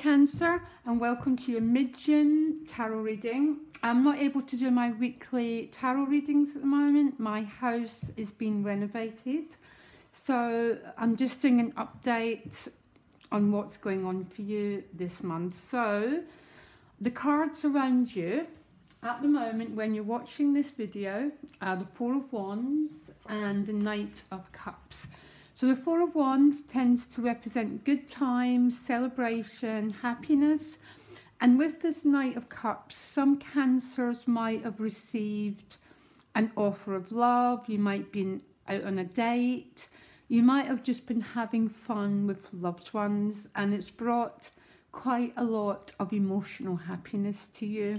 Cancer, and welcome to your mid-June tarot reading. I'm not able to do my weekly tarot readings at the moment. My house is being renovated, so I'm just doing an update on what's going on for you this month. So the cards around you at the moment when you're watching this video are the Four of Wands and the Knight of Cups. So the Four of Wands tends to represent good times, celebration, happiness. And with this Knight of Cups, some Cancers might have received an offer of love. You might be out on a date. You might have just been having fun with loved ones, and it's brought quite a lot of emotional happiness to you.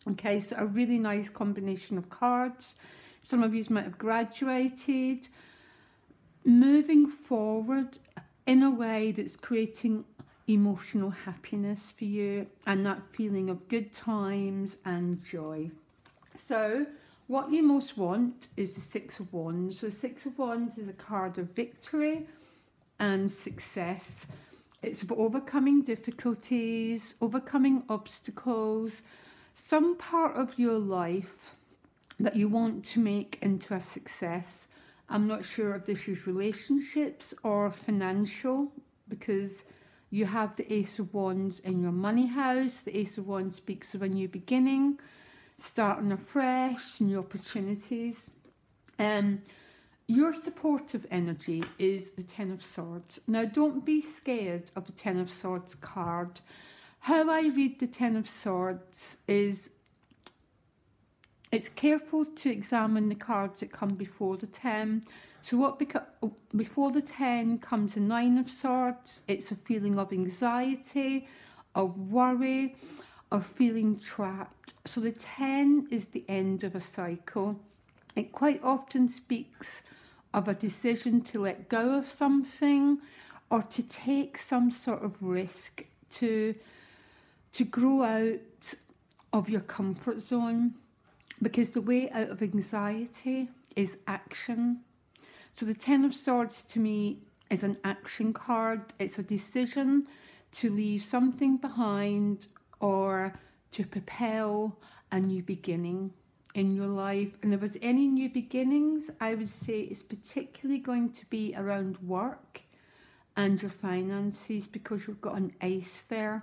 Okay, so a really nice combination of cards. Some of you might have graduated, moving forward in a way that's creating emotional happiness for you and that feeling of good times and joy. So what you most want is the Six of Wands. So the Six of Wands is a card of victory and success. It's about overcoming difficulties, overcoming obstacles, some part of your life that you want to make into a success. I'm not sure if this is relationships or financial, because you have the Ace of Wands in your money house. The Ace of Wands speaks of a new beginning, starting afresh, new opportunities. Your supportive energy is the Ten of Swords. Now, don't be scared of the Ten of Swords card. How I read the Ten of Swords is it's careful to examine the cards that come before the 10. So before the 10 comes the Nine of Swords. It's a feeling of anxiety, of worry, of feeling trapped. So the 10 is the end of a cycle. It quite often speaks of a decision to let go of something or to take some sort of risk to grow out of your comfort zone. Because the way out of anxiety is action. So the Ten of Swords to me is an action card. It's a decision to leave something behind or to propel a new beginning in your life. And if there's any new beginnings, I would say it's particularly going to be around work and your finances, because you've got an ace there.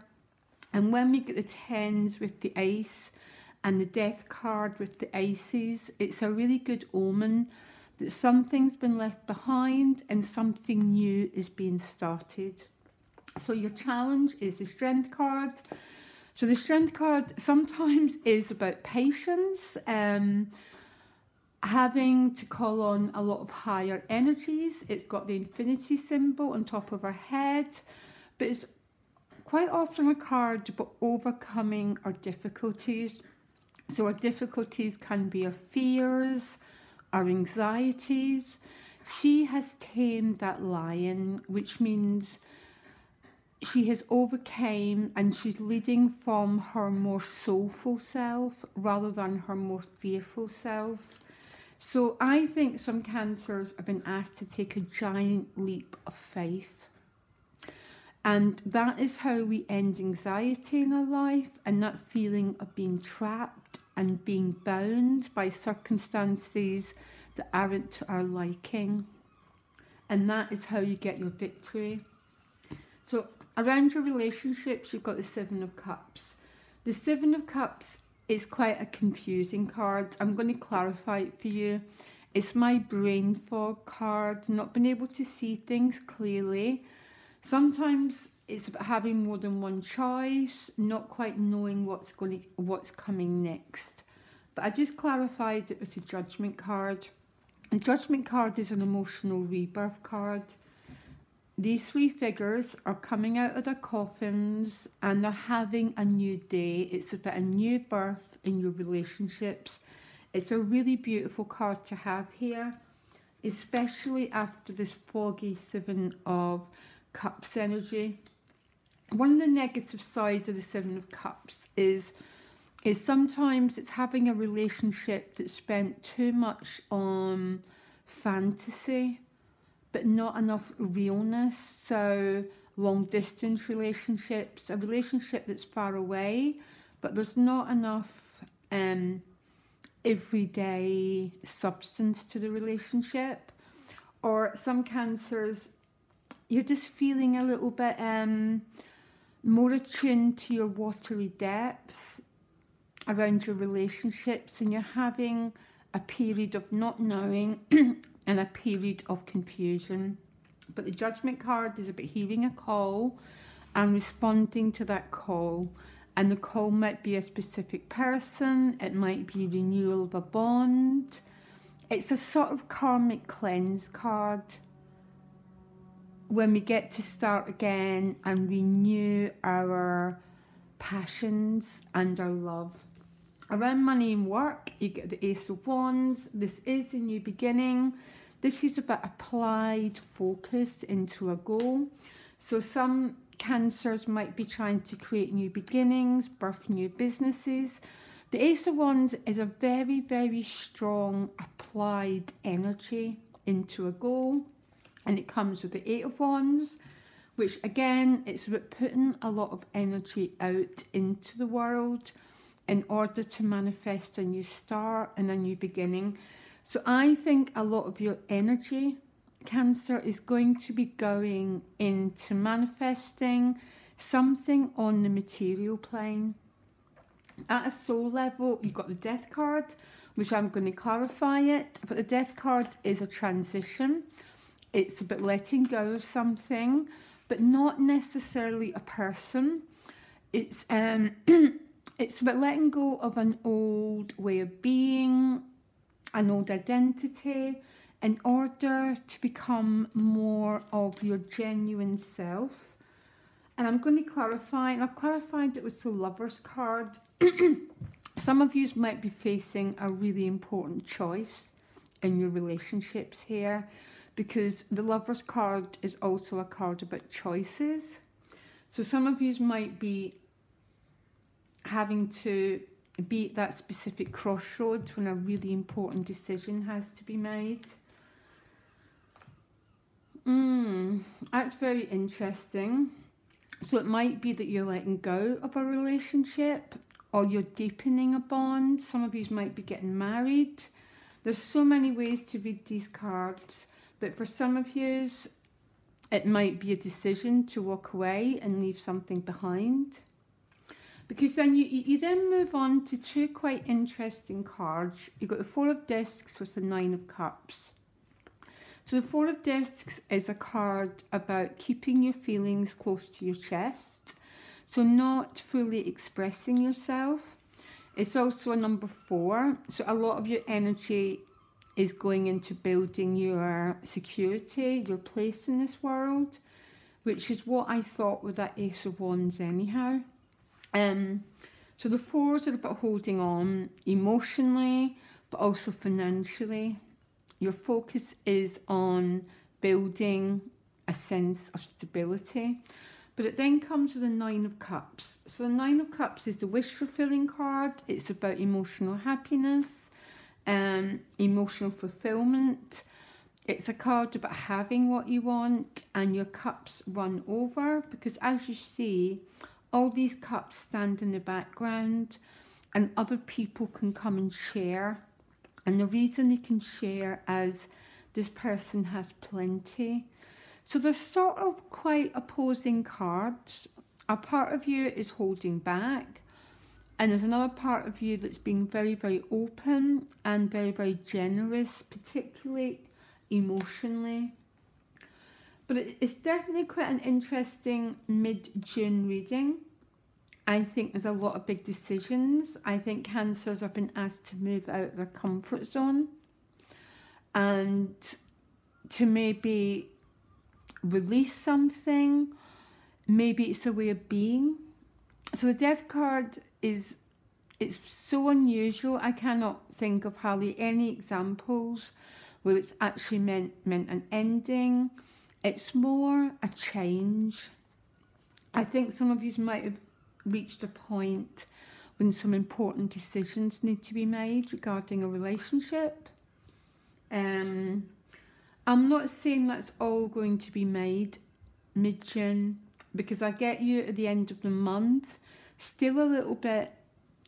And when we get the tens with the ace and the Death card with the aces, it's a really good omen that something's been left behind and something new is being started. So your challenge is the Strength card. So the Strength card sometimes is about patience, having to call on a lot of higher energies. It's got the infinity symbol on top of our head, but it's quite often a card about overcoming our difficulties. So our difficulties can be our fears, our anxieties. She has tamed that lion, which means she has overcome and she's leading from her more soulful self rather than her more fearful self. So I think some Cancers have been asked to take a giant leap of faith. And that is how we end anxiety in our life and that feeling of being trapped and being bound by circumstances that aren't to our liking. And that is how you get your victory. So around your relationships, you've got the Seven of Cups. The Seven of Cups is quite a confusing card. I'm going to clarify it for you. It's my brain fog card, not being able to see things clearly. Sometimes it's about having more than one choice, not quite knowing what's coming next. But I just clarified it was a Judgment card. A Judgment card is an emotional rebirth card. These three figures are coming out of their coffins and they're having a new day. It's about a new birth in your relationships. It's a really beautiful card to have here, especially after this foggy Seven of Cups energy. One of the negative sides of the Seven of Cups is sometimes it's having a relationship that's spent too much on fantasy but not enough realness. So long distance relationships, a relationship that's far away, but there's not enough everyday substance to the relationship. Or some cancers, you're just feeling a little bit more attuned to your watery depth around your relationships, and you're having a period of not knowing and a period of confusion. But the Judgment card is about hearing a call and responding to that call. And the call might be a specific person, it might be renewal of a bond. It's a sort of karmic cleanse card, when we get to start again and renew our passions and our love. Around money and work, you get the Ace of Wands. This is a new beginning. This is about applied focus into a goal. So some cancers might be trying to create new beginnings, birth new businesses. The Ace of Wands is a very, very strong applied energy into a goal. And it comes with the Eight of Wands, which again, it's about putting a lot of energy out into the world in order to manifest a new start and a new beginning. So I think a lot of your energy, Cancer, is going to be going into manifesting something on the material plane. At a soul level, you've got the Death card, which I'm going to clarify it, but the Death card is a transition. It's about letting go of something, but not necessarily a person. It's it's about letting go of an old way of being, an old identity, in order to become more of your genuine self. And I'm going to clarify, and I've clarified it with the Lovers card. Some of you might be facing a really important choice in your relationships here, because the Lovers card is also a card about choices. So some of you might be having to be at that specific crossroads when a really important decision has to be made. That's very interesting. So it might be that you're letting go of a relationship, or you're deepening a bond. Some of you might be getting married. There's so many ways to read these cards, but for some of you, it might be a decision to walk away and leave something behind. Because then you then move on to two quite interesting cards. You've got the Four of Discs with the Nine of Cups. So the Four of Discs is a card about keeping your feelings close to your chest, so not fully expressing yourself. It's also a number 4, so a lot of your energy is going into building your security, your place in this world, which is what I thought with that Ace of Wands anyhow. So the 4s are about holding on emotionally, but also financially. Your focus is on building a sense of stability. But it then comes with the Nine of Cups. So the Nine of Cups is the wish-fulfilling card. It's about emotional happiness, emotional fulfillment. It's a card about having what you want, and your cups run over, because as you see, all these cups stand in the background and other people can come and share. And the reason they can share is this person has plenty. So they're sort of quite opposing cards. A part of you is holding back, and there's another part of you that's being very, very open and very, very generous, particularly emotionally. But it's definitely quite an interesting mid-June reading. I think there's a lot of big decisions. I think Cancers have been asked to move out of their comfort zone and to maybe release something. Maybe it's a way of being. So the Death card it's so unusual. I cannot think of hardly any examples where it's actually meant an ending. It's more a change. I think some of you might have reached a point when some important decisions need to be made regarding a relationship. I'm not saying that's all going to be made mid-June. because I get you at the end of the month, still a little bit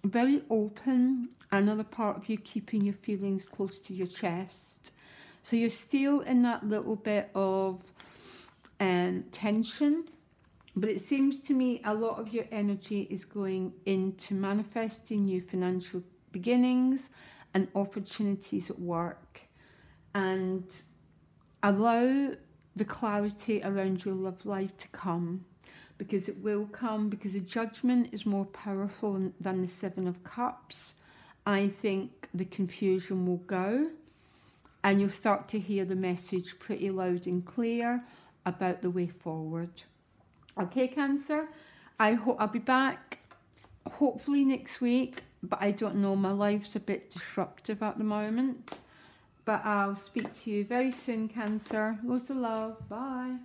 very open. Another part of you keeping your feelings close to your chest. So you're still in that little bit of tension. But it seems to me a lot of your energy is going into manifesting new financial beginnings and opportunities at work. And allow the clarity around your love life to come, because it will come, because the Judgment is more powerful than the Seven of Cups. I think the confusion will go, and you'll start to hear the message pretty loud and clear about the way forward. Okay, Cancer, I'll be back hopefully next week, but I don't know, my life's a bit disruptive at the moment. But I'll speak to you very soon, Cancer. Loads of love. Bye.